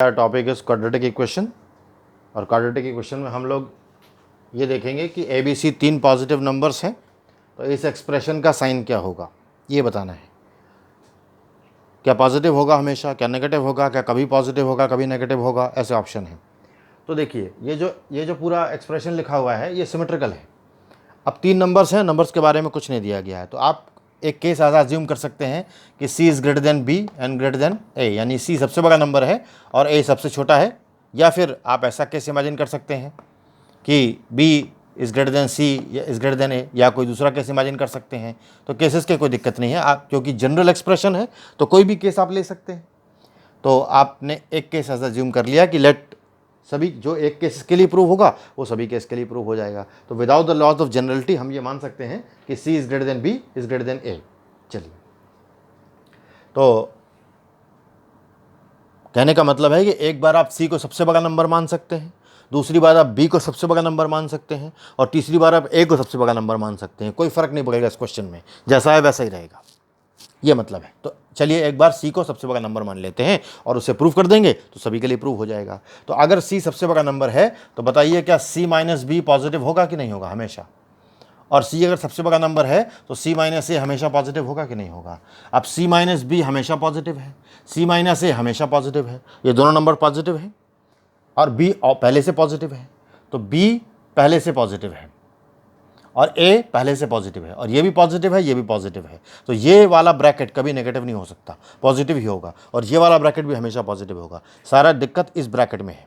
Topic is quadratic equation. और quadratic equation में हम लोग ये देखेंगे कि ए बी सी तीन पॉजिटिव नंबर्स हैं, तो इस एक्सप्रेशन का साइन क्या होगा ये बताना है। क्या पॉजिटिव होगा हमेशा, क्या नेगेटिव होगा, क्या कभी पॉजिटिव होगा कभी नेगेटिव होगा, ऐसे ऑप्शन हैं। तो देखिए ये जो पूरा एक्सप्रेशन लिखा हुआ है ये सिमेट्रिकल है। अब तीन नंबर्स हैं, नंबर्स के बारे में कुछ नहीं दिया गया है, तो आप एक केस ऐसा अज्यूम कर सकते हैं कि C is greater than B and greater than A, यानी C सबसे बड़ा नंबर है और A सबसे छोटा है। या फिर आप ऐसा केस इमेजिन कर सकते हैं कि B is greater then C या इज़ ग्रेटर देन A, या कोई दूसरा केस इमेजिन कर सकते हैं। तो केसेस के कोई दिक्कत नहीं है, आप क्योंकि जनरल एक्सप्रेशन है तो कोई भी केस आप ले सकते हैं। तो आपने एक केस ऐसा अज्यूम कर लिया कि लेट सभी जो एक केस के लिए प्रूव होगा वो सभी केस के लिए प्रूव हो जाएगा। तो without the loss of generality हम ये मान सकते हैं कि C is greater than B is greater than A। चलिए, तो कहने का मतलब है कि एक बार आप C को सबसे बड़ा नंबर मान सकते हैं, दूसरी बार आप B को सबसे बड़ा नंबर मान सकते हैं, और तीसरी बार आप A को सबसे बड़ा नंबर मान सकते हैं। कोई फ़र्क नहीं पड़ेगा इस क्वेश्चन में, जैसा है वैसा ही रहेगा, ये मतलब है। तो चलिए एक बार C को सबसे बड़ा नंबर मान लेते हैं और उसे प्रूव कर देंगे तो सभी के लिए प्रूव हो जाएगा। तो अगर C सबसे बड़ा नंबर है तो बताइए क्या C माइनस B पॉजिटिव होगा कि नहीं होगा हमेशा। और C अगर सबसे बड़ा नंबर है तो C माइनस A हमेशा पॉजिटिव होगा कि नहीं होगा। अब C माइनस B हमेशा पॉजिटिव है, C माइनस A हमेशा पॉजिटिव है, ये दोनों नंबर पॉजिटिव हैं और B पहले से पॉजिटिव है, तो B पहले से पॉजिटिव है और A पहले से पॉजिटिव है, और ये भी पॉजिटिव है, ये भी पॉजिटिव है। तो ये वाला ब्रैकेट कभी नेगेटिव नहीं हो सकता, पॉजिटिव ही होगा, और ये वाला ब्रैकेट भी हमेशा पॉजिटिव होगा। सारा दिक्कत इस ब्रैकेट में है।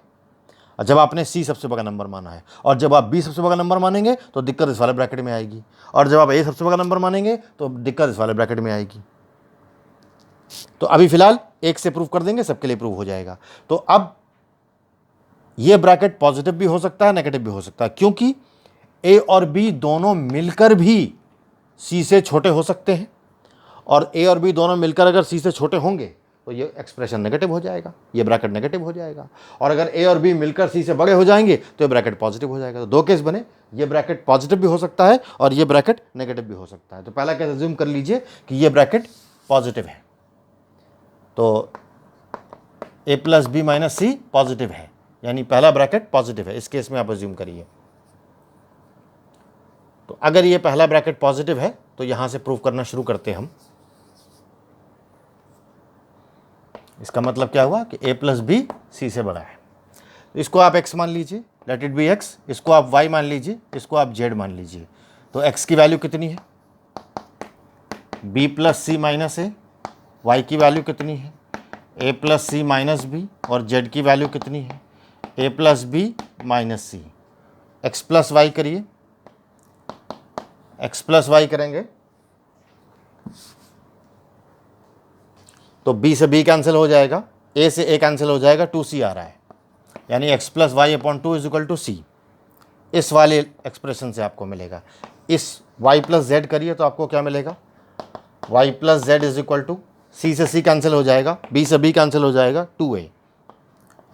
जब आपने C सबसे बड़ा नंबर माना है, और जब आप B सबसे बड़ा नंबर मानेंगे तो दिक्कत इस वाले ब्रैकेट में आएगी, और जब आप A सबसे बड़ा नंबर मानेंगे तो दिक्कत इस वाले ब्रैकेट में आएगी। तो अभी फिलहाल एक से प्रूव कर देंगे, सबके लिए प्रूव हो जाएगा। तो अब ये ब्रैकेट पॉजिटिव भी हो सकता है, नेगेटिव भी हो सकता है, क्योंकि A और B दोनों मिलकर भी C से छोटे हो सकते हैं, और A और B दोनों मिलकर अगर C से छोटे होंगे तो ये एक्सप्रेशन नेगेटिव हो जाएगा, ये ब्रैकेट नेगेटिव हो जाएगा। और अगर A और B मिलकर C से बड़े हो जाएंगे तो ये ब्रैकेट पॉजिटिव हो जाएगा। तो दो केस बने, ये ब्रैकेट पॉजिटिव भी हो सकता है और ये ब्रैकेट नेगेटिव भी हो सकता है। तो पहला केस अज्यूम कर लीजिए कि ये ब्रैकेट पॉजिटिव है, तो A plus B minus C positive है, यानी पहला ब्रैकेट पॉजिटिव है। इस केस में आप अज्यूम करिए। तो अगर ये पहला ब्रैकेट पॉजिटिव है तो यहां से प्रूव करना शुरू करते हैं हम। इसका मतलब क्या हुआ कि A प्लस B C से बड़ा है। तो इसको आप x मान लीजिए, लेट इट बी x, इसको आप y मान लीजिए, इसको आप z मान लीजिए। तो x की वैल्यू कितनी है, B plus C minus A, y की वैल्यू कितनी है, A plus C minus B, और z की वैल्यू कितनी है, A plus B minus C। x plus Y करिए, x प्लस वाई करेंगे तो B से B कैंसिल हो जाएगा, A से A कैंसिल हो जाएगा, 2C आ रहा है, यानी x plus Y upon 2 is equal to C। इस वाले एक्सप्रेशन से आपको मिलेगा। इस y प्लस जेड करिए तो आपको क्या मिलेगा, y plus Z is equal to C से C कैंसिल हो जाएगा, B से B कैंसिल हो जाएगा, 2A,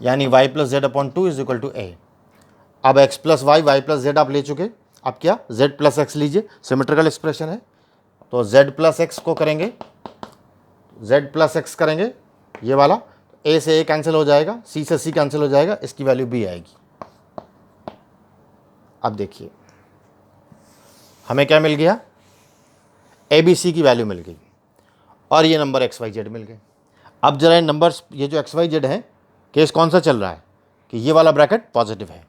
यानी y plus Z upon 2 is equal to A। अब x plus Y, y plus Z आप ले चुके, अब क्या z प्लस एक्स लीजिए, सिमेट्रिकल एक्सप्रेशन है। तो z प्लस एक्स को करेंगे, z प्लस एक्स करेंगे ये वाला, A से A कैंसिल हो जाएगा, C से C कैंसिल हो जाएगा, इसकी वैल्यू B आएगी। अब देखिए हमें क्या मिल गया, ABC की वैल्यू मिल गई और ये नंबर XYZ मिल गए। अब जरा नंबर्स, ये जो XYZ है, केस कौन सा चल रहा है कि ये वाला ब्रैकेट पॉजिटिव है,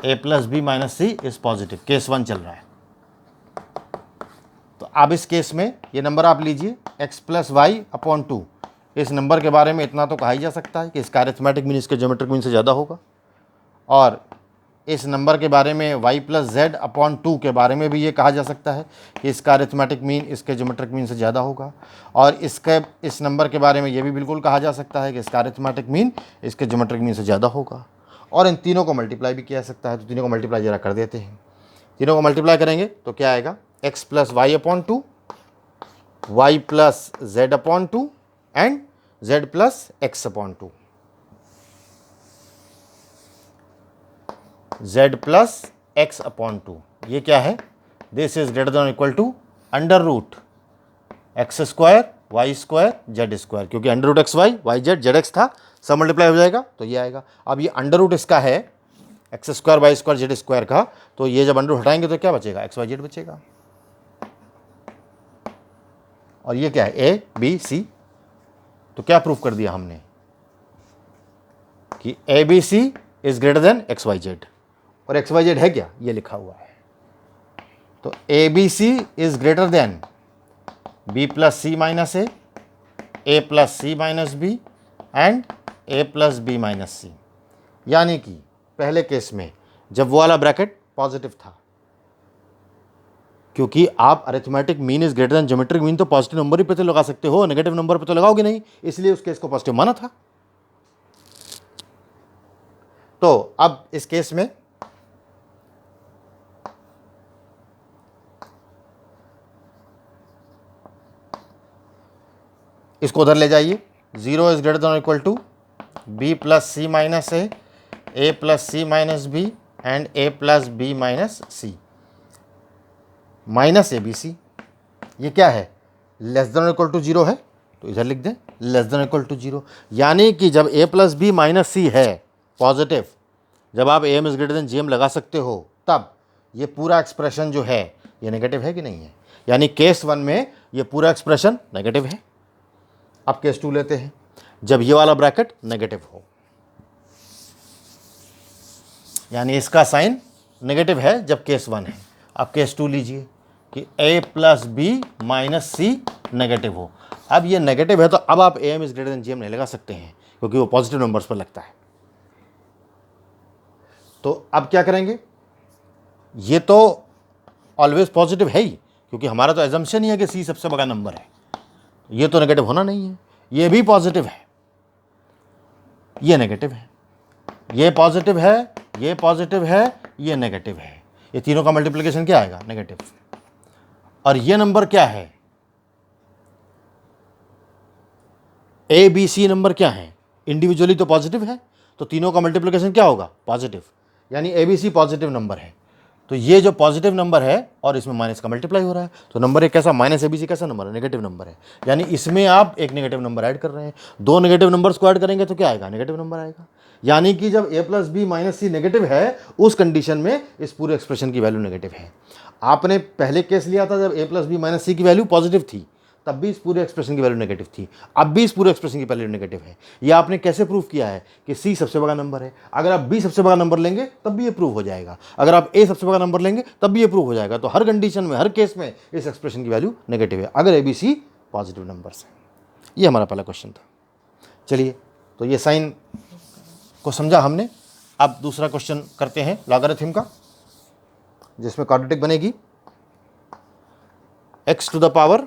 A plus B minus C is positive, case 1 चल रहा है। तो अब इस केस में ये नंबर आप लीजिए x प्लस वाई अपॉन 2। इस नंबर के बारे में इतना तो कहा ही जा सकता है कि इसका अरिथमेटिक मीन इसके ज्योमेट्रिक मीन से ज़्यादा होगा, और इस नंबर के बारे में y प्लस जेड अपॉन 2 के बारे में भी ये कहा जा सकता है कि इसका अरिथमेटिक मीन इसके ज्योमेट्रिक मीन से ज़्यादा होगा, और इस नंबर के बारे में ये भी बिल्कुल कहा जा सकता है कि इसका अरिथमेटिक मीन इसके ज्योमेट्रिक मीन से ज़्यादा होगा। और इन तीनों को मल्टीप्लाई भी किया जा सकता है, तो तीनों को मल्टीप्लाई जरा कर देते हैं। तीनों को मल्टीप्लाई करेंगे तो क्या आएगा, x plus Y upon 2, y plus Z upon 2 and z plus x upon 2, z plus x upon 2। ये क्या है, this is greater than equal to under root x square Y square Z square, क्योंकि under root x y z z x था सब multiply हो जाएगा तो ये आएगा। अब ये अंडर रूट इसका है X square Y square Z square का, तो ये जब अंडर रूट हटाएंगे तो क्या बचेगा, एक्स वाई जेड बचेगा। और ये क्या है, ए बी सी। तो क्या प्रूफ कर दिया हमने कि a B c is greater than x y z. और एक्स वाई जेड है क्या, ये लिखा हुआ है। तो a B c is greater than b plus C minus A plus C minus B and A plus B minus c. यानी कि पहले केस में जब वो वाला ब्रैकेट पॉजिटिव था, क्योंकि आप arithmetic mean is greater then geometric mean तो पॉजिटिव नंबर ही पे तो लगा सकते हो, नेगेटिव नंबर पे तो लगाओगे नहीं, इसलिए उस केस को पॉजिटिव माना था। तो अब इस केस में इसको उधर ले जाइए, 0 is greater than equal to B plus C minus A plus C minus B and A plus B minus C minus A B C. ये क्या है, लेस देन इक्वल टू 0 है, तो इधर लिख दें लेस देन इक्वल टू 0। यानी कि जब A plus B minus C है पॉजिटिव, जब आप M is greater than G M लगा सकते हो, तब ये पूरा एक्सप्रेशन जो है ये नेगेटिव है कि नहीं है। यानी केस 1 में ये पूरा एक्सप्रेशन नेगेटिव है। अब केस 2 लेते हैं, जब ये वाला ब्रैकेट नेगेटिव हो, यानी इसका साइन नेगेटिव है जब केस 1 है। अब केस 2 लीजिए कि a plus B minus C negative हो। अब ये नेगेटिव है तो अब आप M is greater than G M नहीं लगा सकते हैं, क्योंकि वो पॉजिटिव नंबर्स पर लगता है। तो अब क्या करेंगे, ये तो ऑलवेज पॉजिटिव है ही, क्योंकि हमारा तो एजम्पशन ही है कि सी सबसे बड़ा नंबर है, ये तो नेगेटिव होना नहीं है। ये भी पॉजिटिव है, ये नेगेटिव है, ये पॉजिटिव है, ये पॉजिटिव है, ये नेगेटिव है। ये तीनों का मल्टीप्लिकेशन क्या आएगा, नेगेटिव। और ये नंबर क्या है, ए बी सी नंबर क्या है, इंडिविजुअली तो पॉजिटिव है, तो तीनों का मल्टीप्लिकेशन क्या होगा, पॉजिटिव। यानी A B C positive number है, तो ये जो पॉजिटिव नंबर है और इसमें माइनस का मल्टीप्लाई हो रहा है, तो नंबर एक कैसा, माइनस ए बी सी कैसा नंबर है, नेगेटिव नंबर है। यानी इसमें आप एक नेगेटिव नंबर ऐड कर रहे हैं, दो नेगेटिव नंबर्स को ऐड करेंगे तो क्या आएगा, नेगेटिव नंबर आएगा। यानी कि जब A plus B minus C negative है, उस कंडीशन में इस पूरे एक्सप्रेशन की वैल्यू नेगेटिव है। आपने पहले केस लिया था जब ए प्लस बी माइनस सी की वैल्यू पॉजिटिव थी, तब भी इस पूरे एक्सप्रेशन की वैल्यू नेगेटिव थी, अब भी इस पूरे एक्सप्रेशन की वैल्यू नेगेटिव है। ये आपने कैसे प्रूव किया है कि सी सबसे बड़ा नंबर है। अगर आप बी सबसे बड़ा नंबर लेंगे तब भी ये प्रूव हो जाएगा, अगर आप ए सबसे बड़ा नंबर लेंगे तब भी ये प्रूव हो जाएगा। तो हर कंडीशन में, हर केस में इस एक्सप्रेशन की वैल्यू नेगेटिव है, अगर A B C positive numbers हैं। ये हमारा पहला क्वेश्चन था। चलिए, तो ये साइन को समझा हमने। अब दूसरा क्वेश्चन करते हैं लॉगरिथम का, जिसमें क्वाड्रेटिक बनेगी x to the power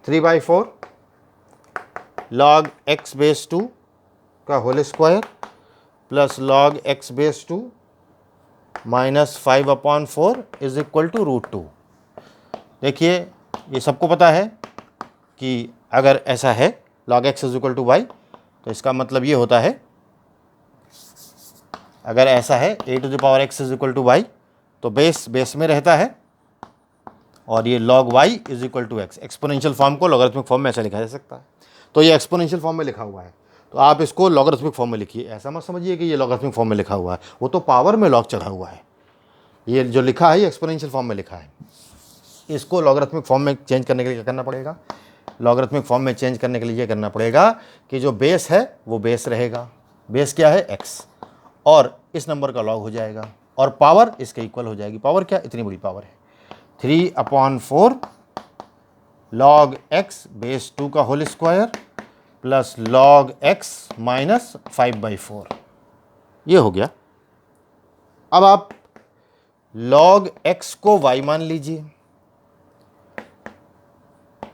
3/4 log x base 2 का whole square plus log x base 2 minus 5/4 is equal to √2। देखिए, ये सबको पता है कि अगर ऐसा है log x is equal to Y, तो इसका मतलब ये होता है, अगर ऐसा है a to the power x is equal to Y, तो बेस में रहता है, और ये log y is equal to X. Exponential form को लॉगरिथमिक फॉर्म में ऐसा लिखा जा सकता है। तो ये एक्सपोनेंशियल फॉर्म में लिखा हुआ है, तो आप इसको लॉगरिथमिक फॉर्म में लिखिए। ऐसा मत समझिए कि ये लॉगरिथमिक फॉर्म में लिखा हुआ है, वो तो पावर में लॉग चढ़ा हुआ है। ये जो लिखा है ये एक्सपोनेंशियल फॉर्म में लिखा है। इसको लॉगरिथमिक फॉर्म में चेंज करने के लिए क्या करना पड़ेगा, लॉगरिथमिक फॉर्म में चेंज करने के लिए ये करना पड़ेगा कि जो बेस है वो बेस रहेगा, बेस क्या है, x, और इस नंबर का लॉग हो जाएगा, और पावर इसके इक्वल हो जाएगी। पावर क्या, इतनी बड़ी पावर है, 3/4 log x बेस 2 का whole square plus log x minus 5/4, ये हो गया। अब आप log x को y मान लीजिए,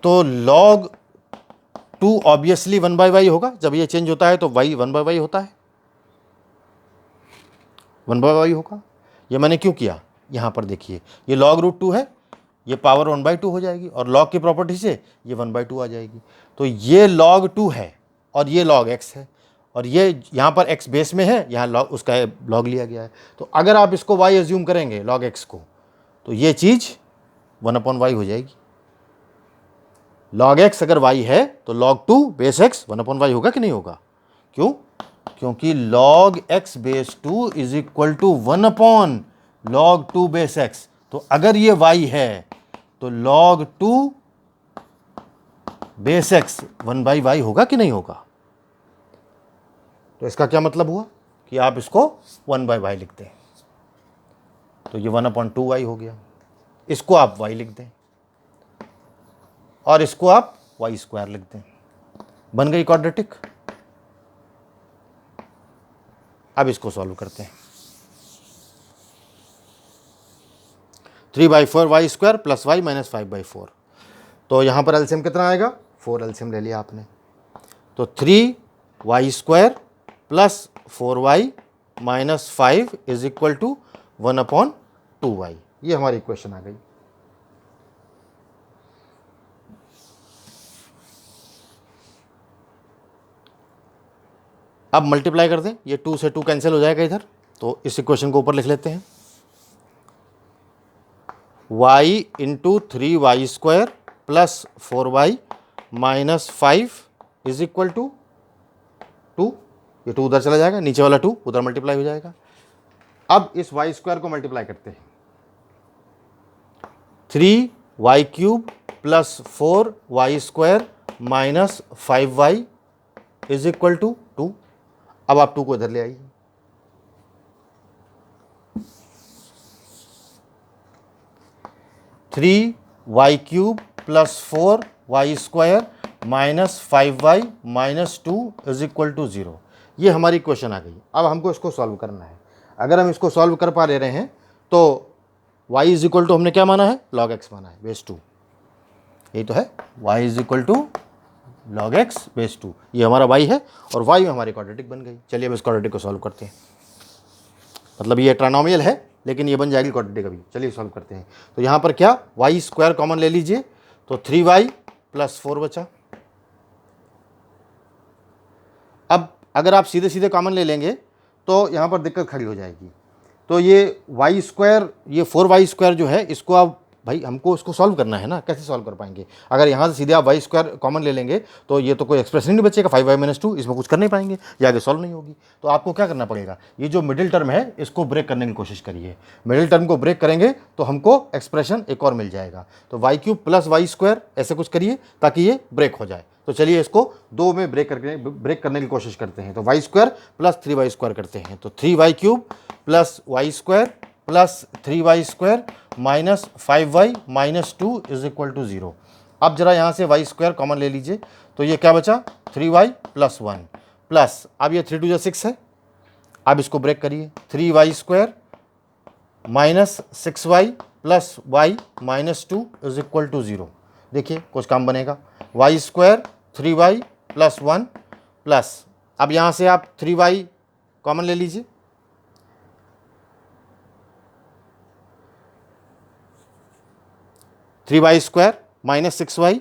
तो log 2 ऑब्वियसली 1/y होगा। जब ये चेंज होता है तो y 1/y होता है, 1/y होगा। ये मैंने क्यों किया, यहाँ पर देखिए, ये log √2 है, ये पावर 1/2 हो जाएगी, और log की प्रॉपर्टी से ये 1/2 आ जाएगी। तो ये log 2 है और ये log x है, और ये यहाँ पर x बेस में है, यहाँ log उसका log लिया गया है। तो अगर आप इसको y एज्यूम करेंगे log x को, तो ये चीज़ 1/y हो जाएगी। log x अगर y है तो log 2 बेस x 1/y होगा कि नहीं होगा? क्यों? क्योंकि log x base 2 is equal to 1/log 2 base x। तो अगर ये y है तो log 2 बेस x 1/y होगा कि नहीं होगा? तो इसका क्या मतलब हुआ कि आप इसको 1/y लिख दें, तो ये 1/2y हो गया। इसको आप y लिख दें और इसको आप y² लिख दें, बन गई क्वाड्रेटिक। अब इसको सॉल्व करते हैं। 3/4y² plus y minus 5/4। तो यहाँ पर एलसीएम कितना आएगा? 4 एलसीएम ले लिया आपने, तो 3y² plus 4y minus 5 is equal to 1/2y। ये हमारी इक्वेशन आ गई। अब मल्टीप्लाई कर दें, ये 2 से 2 कैंसिल हो जाएगा इधर, तो इस इक्वेशन को ऊपर लिख लेते हैं। y into 3y² plus 4y minus 5 is equal to 2। ये 2 उधर चला जाएगा, नीचे वाला 2 उधर मल्टीप्लाई हो जाएगा। अब इस y² को मल्टीप्लाई करते हैं। 3y³ plus 4y² minus 5y is equal to 2। अब आप 2 को इधर ले आइए। Three Y cube plus 4y² minus 5y minus 2 is equal to 0। ये हमारी क्वेश्चन आ गई। अब हमको इसको सॉल्व करना है। अगर हम इसको सॉल्व कर पा ले रहे हैं तो y इज इक्वल टू हमने क्या माना है? log x माना है बेस 2। यही तो है, y is equal to log x base 2। ये हमारा y है और y में हमारी क्वाड्रेटिक बन गई। चलिए अब इस क्वाड्रेटिक को सॉल्व करते हैं। मतलब ये ट्राइनोमियल है लेकिन ये बन जाएगी क्वाड्रेटिक अभी। चलिए सॉल्व करते हैं। तो यहाँ पर क्या, y² कॉमन ले लीजिए, तो 3y प्लस 4 बचा। अब अगर आप सीधे सीधे कॉमन ले लेंगे तो यहाँ पर दिक्कत खड़ी हो जाएगी। तो ये y², ये 4y² जो है, इसको आप भाई हमको इसको सॉल्व करना है ना, कैसे सॉल्व कर पाएंगे? अगर यहाँ से सीधे आप y² कॉमन ले लेंगे तो ये तो कोई एक्सप्रेशन नहीं बचेगा, 5y माइनस 2, इसमें कुछ कर नहीं पाएंगे, ये आगे सॉल्व नहीं होगी। तो आपको क्या करना पड़ेगा, ये जो मिडिल टर्म है इसको ब्रेक करने की कोशिश करिए। मिडिल टर्म को ब्रेक करेंगे तो हमको एक्सप्रेशन एक और मिल जाएगा। तो y³ प्लस y² ऐसे कुछ करिए ताकि ये ब्रेक हो जाए। तो चलिए इसको 2 में ब्रेक करने की कोशिश करते हैं। तो y² प्लस 3y² करते हैं। तो 3y³ plus y² plus 3y² minus 5y minus 2 is equal to 0। अब जरा यहाँ से y² कॉमन ले लीजिए, तो ये क्या बचा, 3y प्लस 1 प्लस, अब ये 3 2 6 है। अब इसको ब्रेक करिए, 3y² minus 6y plus y minus 2 is equal to 0। देखिए कुछ काम बनेगा, y² 3y प्लस 1 प्लस, अब यहाँ से आप 3y कॉमन ले लीजिए, 3y² minus 6y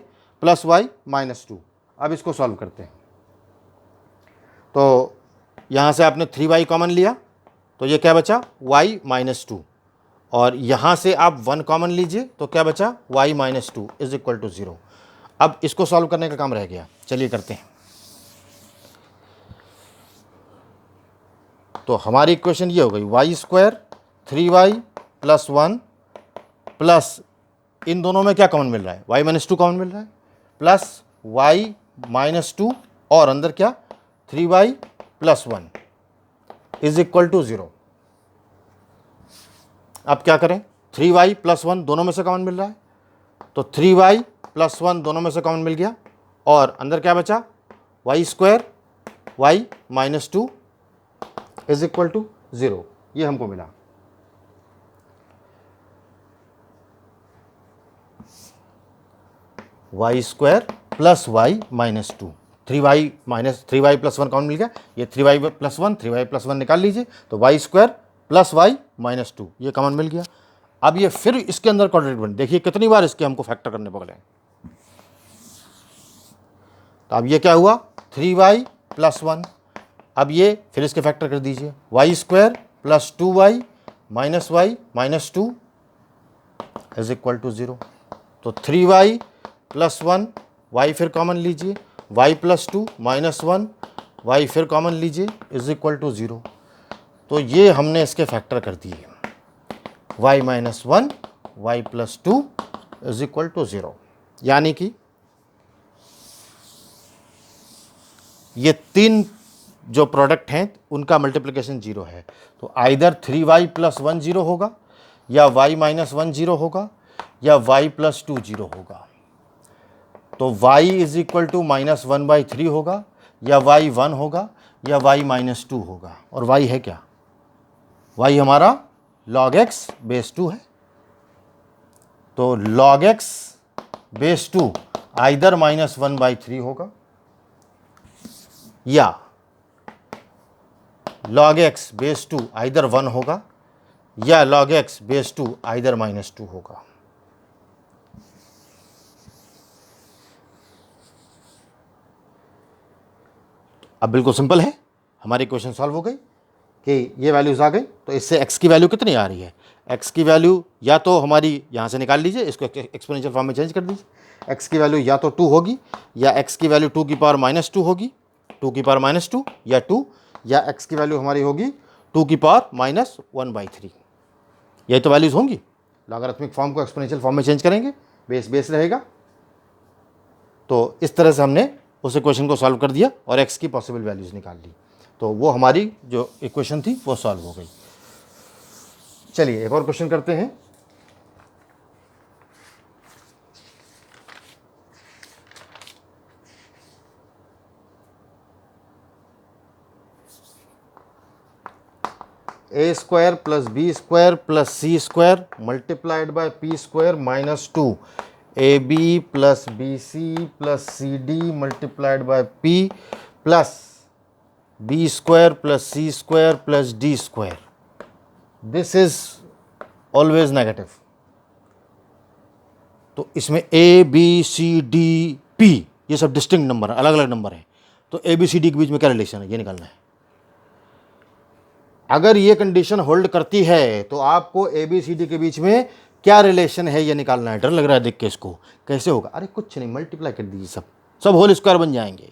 plus y minus 2। अब इसको सॉल्व करते हैं। तो यहाँ से आपने 3y कॉमन लिया तो ये क्या बचा, y माइनस 2, और यहाँ से आप 1 कॉमन लीजिए तो क्या बचा, y minus 2 is equal to 0। अब इसको सॉल्व करने का काम रह गया। चलिए करते हैं। तो हमारी इक्वेशन ये हो गई, y² 3y प्लस 1 प्लस, इन दोनों में क्या कॉमन मिल रहा है, y माइनस 2 कॉमन मिल रहा है, प्लस y माइनस 2 और अंदर क्या, 3y plus 1 is equal to 0। अब क्या करें, 3y प्लस 1 दोनों में से कॉमन मिल रहा है, तो 3y प्लस 1 दोनों में से कॉमन मिल गया, और अंदर क्या बचा, y² y minus 2 is equal to 0। ये हमको मिला। y² plus y minus 2, 3y plus 1 कौन मिल गया, ये 3y प्लस 1, 3y प्लस 1 निकाल लीजिए, तो y² प्लस y माइनस 2 ये कॉमन मिल गया। अब ये फिर इसके अंदर क्वाड्रेटिक बन, देखिए कितनी बार इसके हमको फैक्टर करने पड़े। तो अब ये क्या हुआ, 3y प्लस 1, अब ये फिर इसके फैक्टर कर दीजिए, y² plus 2y minus y minus 2 is equal to 0। तो 3y प्लस 1 y फिर कॉमन लीजिए, y प्लस 2 माइनस 1, y फिर कॉमन लीजिए इज इक्वल टू 0। तो ये हमने इसके फैक्टर कर दिए, y minus 1, y plus 2 is equal to 0। यानी कि ये तीन जो प्रोडक्ट हैं उनका मल्टीप्लिकेशन 0 है। तो आइदर 3y प्लस 1 0 होगा, या y माइनस 1 0 होगा, या y प्लस 2 0 होगा। तो y is equal to minus 1/3 होगा, या y 1 होगा, या y माइनस 2 होगा। और y है क्या? y हमारा log x बेस 2 है। तो log x base 2 either minus 1/3 होगा, या log x बेस 2 आइदर 1 होगा, या log x base 2 either minus 2 होगा। अब बिल्कुल सिंपल है, हमारी इक्वेशन सॉल्व हो गई कि ये वैल्यूज आ गई। तो इससे x की वैल्यू कितनी आ रही है? x की वैल्यू या तो हमारी यहाँ से निकाल लीजिए, इसको एक्सपोनेंशियल फॉर्म में चेंज कर दीजिए। x की वैल्यू या तो 2 होगी, या x की वैल्यू 2 की पावर माइनस 2 होगी, 2 की पावर माइनस 2 या 2, या x की वैल्यू हमारी होगी 2 की पावर माइनस 1/3। यही तो वैल्यूज होंगी। लॉगरिथमिक फॉर्म को एक्सपोनेंशियल फॉर्म में चेंज करेंगे, बेस रहेगा। तो इस तरह से हमने उस इक्वेशन को सॉल्व कर दिया और x की पॉसिबल वैल्यूज निकाल ली। तो वो हमारी जो इक्वेशन थी वो सॉल्व हो गई। चलिए एक और क्वेश्चन करते हैं। A square plus b square plus c square multiplied by p square minus 2 a b plus b c plus c d multiplied by p plus b square plus c square plus d square. This is always negative. तो इसमें a B C D p ये सब distinct number है, अलग अलग number है। तो a B C D के बीच में क्या रिलेशन है ये निकालना है। अगर ये कंडीशन होल्ड करती है तो आपको ए बी सी डी के बीच में क्या रिलेशन है ये निकालना है। डर लग रहा है देख के इसको, कैसे होगा? अरे कुछ नहीं, मल्टीप्लाई कर दीजिए, सब होल स्क्वायर बन जाएंगे,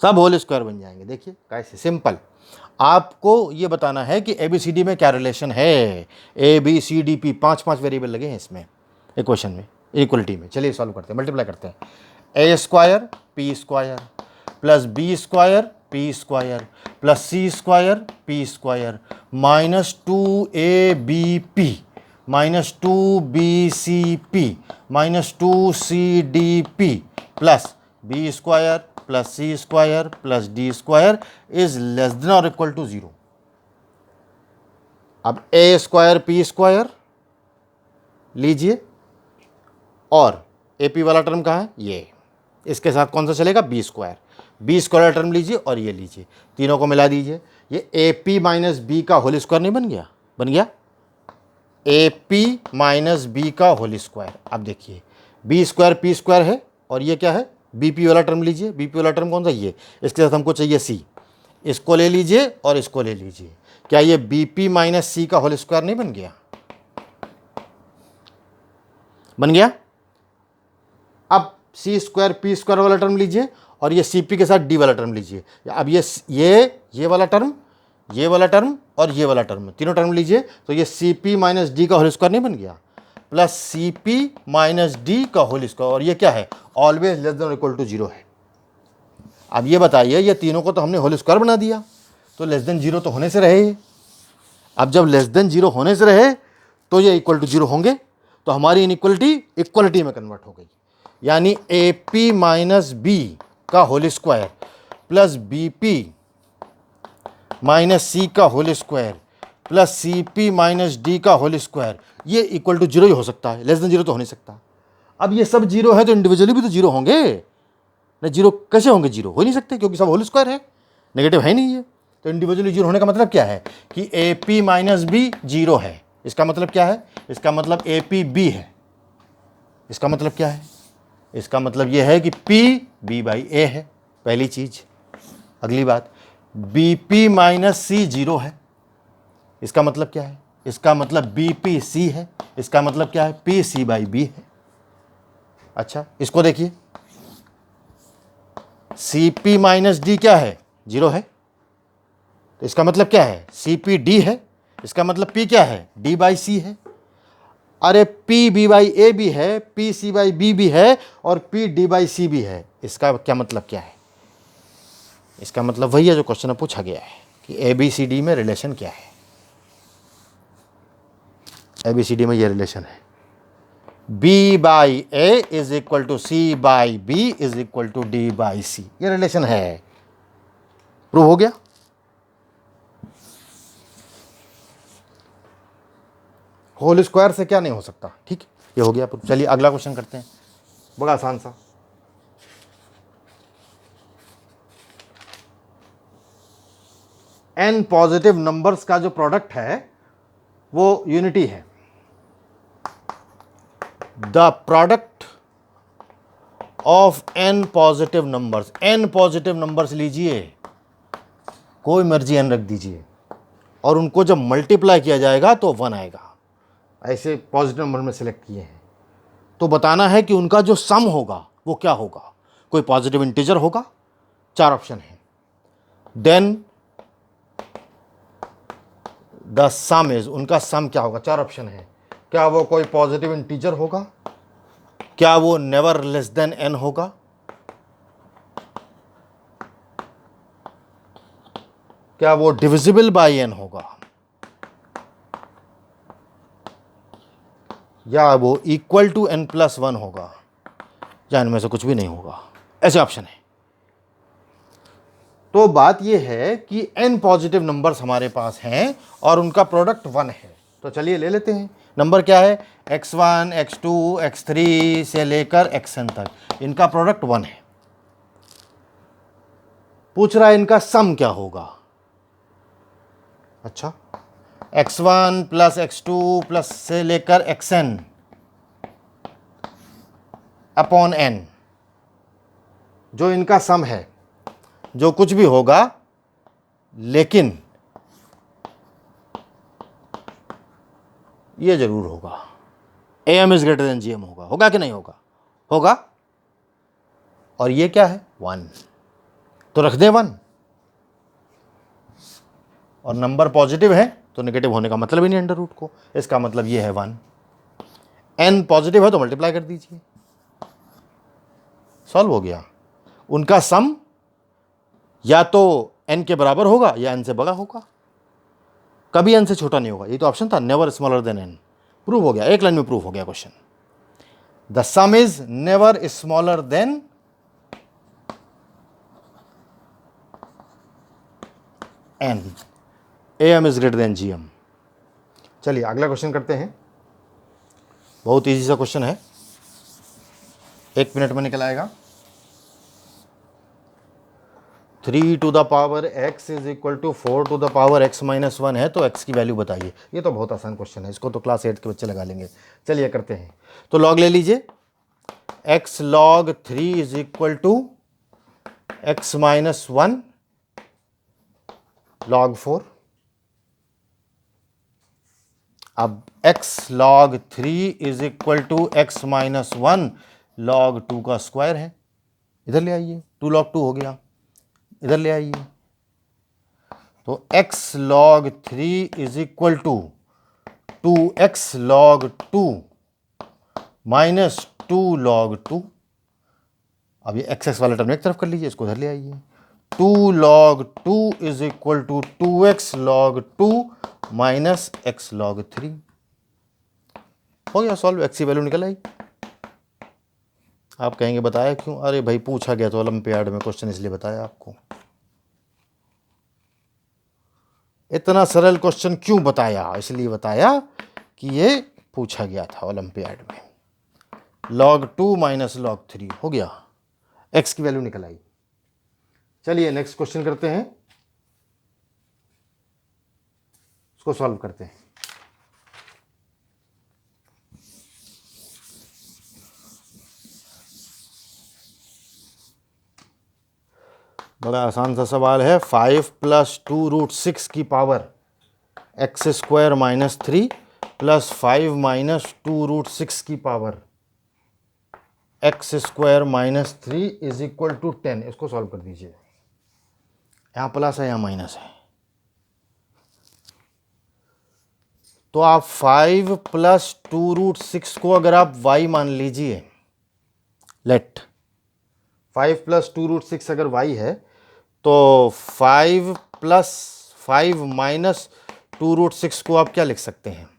सब होल स्क्वायर बन जाएंगे। देखिए कैसे सिंपल। आपको ये बताना है कि ए बी सी डी में क्या रिलेशन है। A B C D P 5 variable लगे हैं इसमें इक्वेशन में, इक्वलिटी में। चलिए सॉल्व करते हैं, मल्टीप्लाई करते हैं। A square p square plus b square p square plus c square p square minus 2 b p minus 2 c P minus 2 d p plus b square plus c square plus d square is less than और equal to 0। अब ए square p square लीजिए और A P वाला term कहाँ है? ये। इसके साथ कौन सा चलेगा? B square. B square term लीजिए और ये लीजिए, तीनों को मिला दीजिए। ये ए पी माइनस बी का होल स्क्वायर नहीं बन गया? बन गया ए पी माइनस बी का होल स्क्वायर। अब देखिए बी स्क्वायर पी स्क्वायर है और ये क्या है? बी पी वाला टर्म लीजिए। बी पी वाला टर्म कौन सा? ये। इसके साथ हमको चाहिए सी, इसको ले लीजिए और इसको ले लीजिए। क्या ये बी पी माइनस सी का होल स्क्वायर नहीं बन गया? बन गया। अब सी स्क्वायर पी स्क्वायर वाला टर्म लीजिए और ये सी पी के साथ डी वाला टर्म लीजिए। अब ये वाला टर्म, ये वाला टर्म और ये वाला टर्म, तीनों टर्म लीजिए। तो ये सी पी माइनस डी का होल स्क्वायर नहीं बन गया? Plus C P minus D का होल स्क्वायर, और ये क्या है? ऑलवेज लेस देन और इक्वल टू 0 है। अब ये बताइए, ये तीनों को तो हमने होल स्क्वायर बना दिया, तो लेस देन 0 तो होने से रहे। अब जब लेस देन 0 होने से रहे तो ये इक्वल टू 0 होंगे। तो हमारी इनइक्वलिटी इक्वलिटी में कन्वर्ट हो गई। यानी ए पी माइनस बी का whole square plus b p minus c का whole square plus C P minus D का होल स्क्वायर, ये इक्वल टू 0 ही हो सकता है, लेस देन 0 तो हो नहीं सकता। अब ये सब 0 है तो इंडिविजुअली भी तो 0 होंगे ना। 0 कैसे होंगे? 0 हो नहीं सकते क्योंकि सब होल स्क्वायर है, नेगेटिव है नहीं ये। तो इंडिविजुअली 0 होने का मतलब क्या है? कि ए पी माइनस बी 0 है। इसका मतलब क्या है? इसका मतलब ए पी बी है। इसका मतलब क्या है? इसका मतलब यह है कि P B बाई A है, पहली चीज। अगली बात, बी पी माइनस सी 0 है। इसका मतलब क्या है? इसका मतलब बी पी सी है। इसका मतलब क्या है? P C बाई B है। अच्छा, इसको देखिए, सी पी माइनस डी क्या है, 0 है, तो इसका मतलब क्या है, सी पी डी है, इसका मतलब पी क्या है, डी बाई सी है। अरे पी बी बाई ए भी है, पी सी बाई बी भी है, और पी डी बाई सी भी है। इसका क्या मतलब क्या है, इसका मतलब वही है जो क्वेश्चन में पूछा गया है कि ए बी सी डी में रिलेशन क्या है। ए बी सी डी में ये रिलेशन है, b by a is equal to c by b is equal to d by c, ये रिलेशन है। प्रूव हो गया। होल स्क्वायर से क्या नहीं हो सकता, ठीक, ये हो गया। चलिए अगला क्वेश्चन करते हैं, बड़ा आसान सा। n पॉजिटिव नंबर्स का जो प्रोडक्ट है वो यूनिटी है। The product of n positive numbers, n positive numbers लीजिए, कोई मर्जी n रख दीजिए, और उनको जब मल्टीप्लाई किया जाएगा तो 1 आएगा। ऐसे पॉजिटिव नंबर में सिलेक्ट किए हैं, तो बताना है कि उनका जो सम होगा वो क्या होगा। कोई पॉजिटिव इंटीजर होगा, 4 ऑप्शन है। देन द सम इज, उनका सम क्या होगा, 4 ऑप्शन है। क्या वो कोई पॉजिटिव इंटीजर होगा, क्या वो नेवर लेस देन n होगा, क्या वो डिविजिबल बाय n होगा, या वो इक्वल टू n+1 होगा, या इनमें से कुछ भी नहीं होगा। ऐसे ऑप्शन है। तो बात यह है कि n पॉजिटिव नंबर्स हमारे पास हैं और उनका प्रोडक्ट 1 है। तो चलिए ले लेते हैं। नंबर क्या है, x1, x2, x3 से लेकर xn तक, इनका प्रोडक्ट 1 है। पूछ रहा है इनका सम क्या होगा। अच्छा, x1 प्लस x2 प्लस से लेकर xn अपॉन n, जो इनका सम है, जो कुछ भी होगा, लेकिन ये जरूर होगा, am is greater then gm होगा। होगा कि नहीं होगा, होगा। और ये क्या है, 1, तो रख दे 1। और नंबर पॉजिटिव है तो नेगेटिव होने का मतलब ही नहीं अंडर रूट को, इसका मतलब ये है 1। n पॉजिटिव है तो मल्टीप्लाई कर दीजिए, सॉल्व हो गया। उनका सम या तो n के बराबर होगा या n से बड़ा होगा, कभी n से छोटा नहीं होगा। ये तो ऑप्शन था, never smaller than n। Prove हो गया, एक लाइन में प्रूव हो गया question. The some is never smaller than n, am is greater then gm। चलिए अगला क्वेश्चन करते हैं। बहुत इजी सा क्वेश्चन है, 1 मिनट में निकल आएगा। 3 to the power x is equal to 4 to the power x minus 1 है, तो x की वैल्यू बताइए। ये तो बहुत आसान क्वेश्चन है, इसको तो क्लास 8 के बच्चे लगा लेंगे। चलिए करते हैं। तो लॉग ले लीजिए, x log 3 is equal to x minus 1 log 4। अब x log 3 is equal to x minus 1 log 2 का स्क्वायर है। इधर ले आइए, 2 log 2 हो गया, इधर ले आइए। तो x log 3 is equal to 2x log 2 minus 2 log 2। अब ये x वाला टर्म एक तरफ कर लीजिए, इसको इधर ले आइए। 2 log 2 is equal to 2x log 2 minus x log 3। हो गया सॉल्व, x की वैल्यू निकल आई। आप कहेंगे बताया क्यों, अरे भाई पूछा गया तो ओलंपियाड में क्वेश्चन, इसलिए बताया आपको। इतना सरल क्वेश्चन क्यों बताया, इसलिए बताया कि ये पूछा गया था ओलंपियाड में। log 2 माइनस log 3 हो गया, x की वैल्यू निकल आई। चलिए नेक्स्ट क्वेश्चन करते हैं, उसको सॉल्व करते हैं। बड़ा आसान सा सवाल है। 5 + 2√6 की power x² minus 3 plus 5 minus 2√6 की power x square minus 3 is equal to 10। इसको सॉल्व कर दीजिए। यहाँ प्लस है, यहाँ माइनस है, तो आप 5 प्लस 2√6 को अगर आप y मान लीजिए, लेट 5 प्लस 2√6 अगर y है, तो 5 प्लस 5 माइनस 2√6 को आप क्या लिख सकते हैं?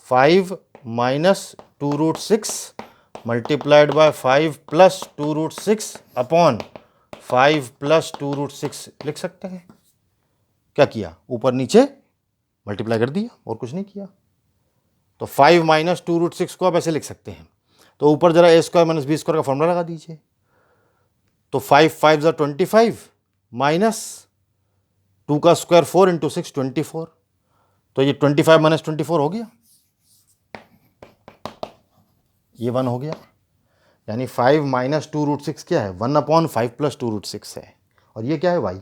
5 minus 2√6 multiplied by 5 plus 2√6 upon 5 plus 2√6 लिख सकते हैं। क्या किया? ऊपर नीचे मल्टीप्लाई कर दिया और कुछ नहीं किया। तो 5 माइनस 2√6 को आप ऐसे लिख सकते हैं। तो ऊपर जरा ए स्क्वायर माइनस बी स्क्वायर का फॉर्मूला लगा दीजिए। तो 5 5 ज़ा 25 माइनस 2 का स्क्वायर 4 इंटू 6 24। तो ये 25 माइनस 24 हो गया, ये 1 हो गया। यानी 5 माइनस 2√6 क्या है? 1/5 प्लस 2√6 है। और ये क्या है? y।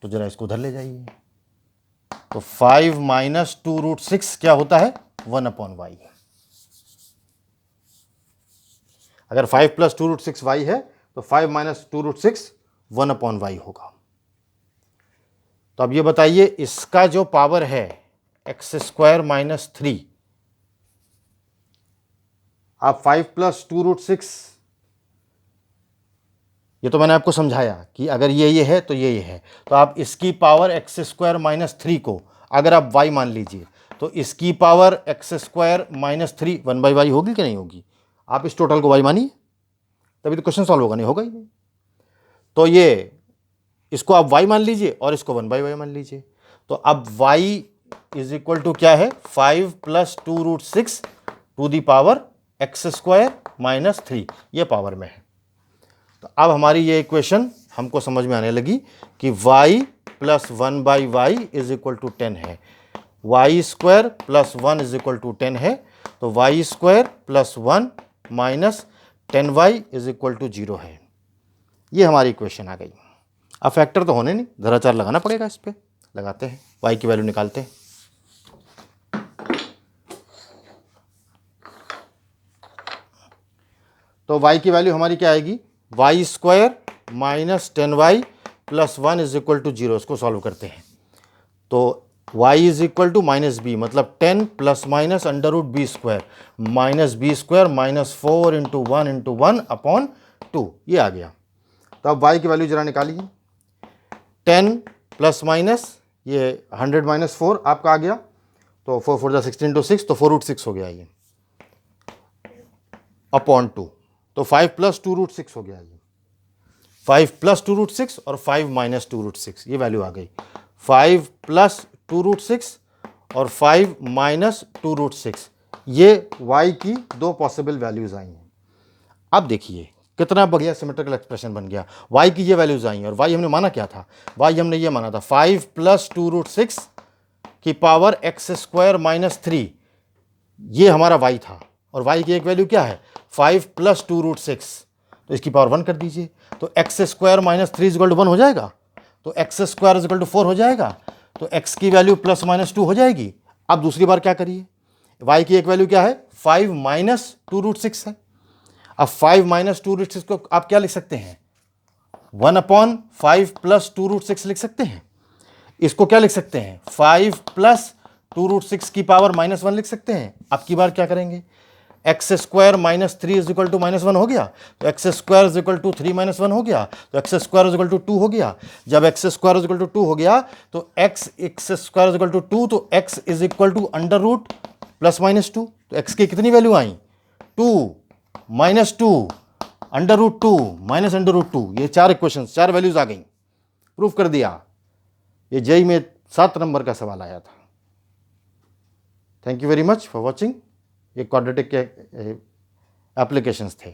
तो जरा इसको उधर ले जाइए। तो 5 माइनस 2√6 क्या होता है? 1/y। अगर 5 प्लस 2√6 y है तो 5 माइनस 2√6 1/y होगा। तो अब ये बताइए, इसका जो पावर है एक्स स्क्वायर माइनस 3, आप 5 प्लस 2√6, ये तो मैंने आपको समझाया कि अगर ये है तो ये है। तो आप इसकी पावर एक्स स्क्वायर माइनस 3 को अगर आप y मान लीजिए, तो इसकी power x square minus 3 1/y होगी कि नहीं होगी? आप इस टोटल को y मानिए, तभी तो क्वेश्चन सॉल्व होगा, नहीं होगा ही नहीं। तो ये इसको आप y मान लीजिए और इसको 1/y मान लीजिए। तो अब y इज इक्वल टू क्या है? 5 plus 2√6 to the power x square minus 3, ये पावर में है। तो अब हमारी ये इक्वेशन हमको समझ में आने लगी कि y plus 1/y is equal to 10 है, y square plus 1 is equal to 10 है। तो y square plus 1 minus 10y is equal to 0 है। ये हमारी इक्वेशन आ गई। अब फैक्टर तो होने नहीं, ज़रा चार लगाना पड़ेगा, इस पर लगाते हैं, y की वैल्यू निकालते हैं। तो y की वैल्यू हमारी क्या आएगी? y square minus 10y plus 1 is equal to 0। इसको सॉल्व करते हैं। तो y is equal to minus B, मतलब 10 plus minus under root B square minus B square minus 4 into 1 upon 2, ये आ गया। तो अब y की वैल्यू जरा निकालिए। 10 प्लस माइनस ये 100 माइनस 4 आपका आ गया, तो 4 4 16 इंटू 6, तो 4√6 हो गया ये अपॉन 2। तो 5 प्लस 2√6 हो गया ये, 5 प्लस 2√6 और 5 माइनस 2√6, ये वैल्यू आ गई। 5 प्लस 2√6 और 5 माइनस 2√6, ये y की दो पॉसिबल वैल्यूज आई हैं। अब देखिए कितना बढ़िया सिमेट्रिकल एक्सप्रेशन बन गया। y की ये वैल्यूज आई हैं और y हमने माना क्या था? y हमने ये माना था 5 प्लस 2√6 की पावर एक्स स्क्वायर माइनस 3, ये हमारा y था। और y की एक वैल्यू क्या है? 5 प्लस 2√6, तो इसकी पावर 1 कर दीजिए। तो x square minus 3 equal to 1 हो जाएगा, तो एक्स स्क्वायर इक्वल टू 4 हो जाएगा। तो x की वैल्यू प्लस माइनस 2 हो जाएगी। अब दूसरी बार क्या करिए, y की एक वैल्यू क्या है? 5 माइनस 2√6 है। अब 5 माइनस 2√6 को आप क्या लिख सकते हैं? 1/5 प्लस 2√6 लिख सकते हैं। इसको क्या लिख सकते हैं? 5 प्लस 2√6 की पावर माइनस 1 लिख सकते हैं। अब की बार क्या करेंगे? X square minus 3 is equal to minus 1 हो गया, तो x square is equal to 3 minus 1 हो गया, तो x square is equal to 2 हो गया। जब x square is equal to 2 हो गया, तो x square is equal to 2, तो x is equal to under root plus minus 2। तो एक्स की कितनी वैल्यू आई? 2 minus 2 under root 2 minus under root 2, ये चार इक्वेशन, चार वैल्यूज आ गई। प्रूफ कर दिया। ये जेई में 7 नंबर का सवाल आया था। Thank you very much for watching. ये क्वाड्रेटिक के एप्लीकेशंस थे।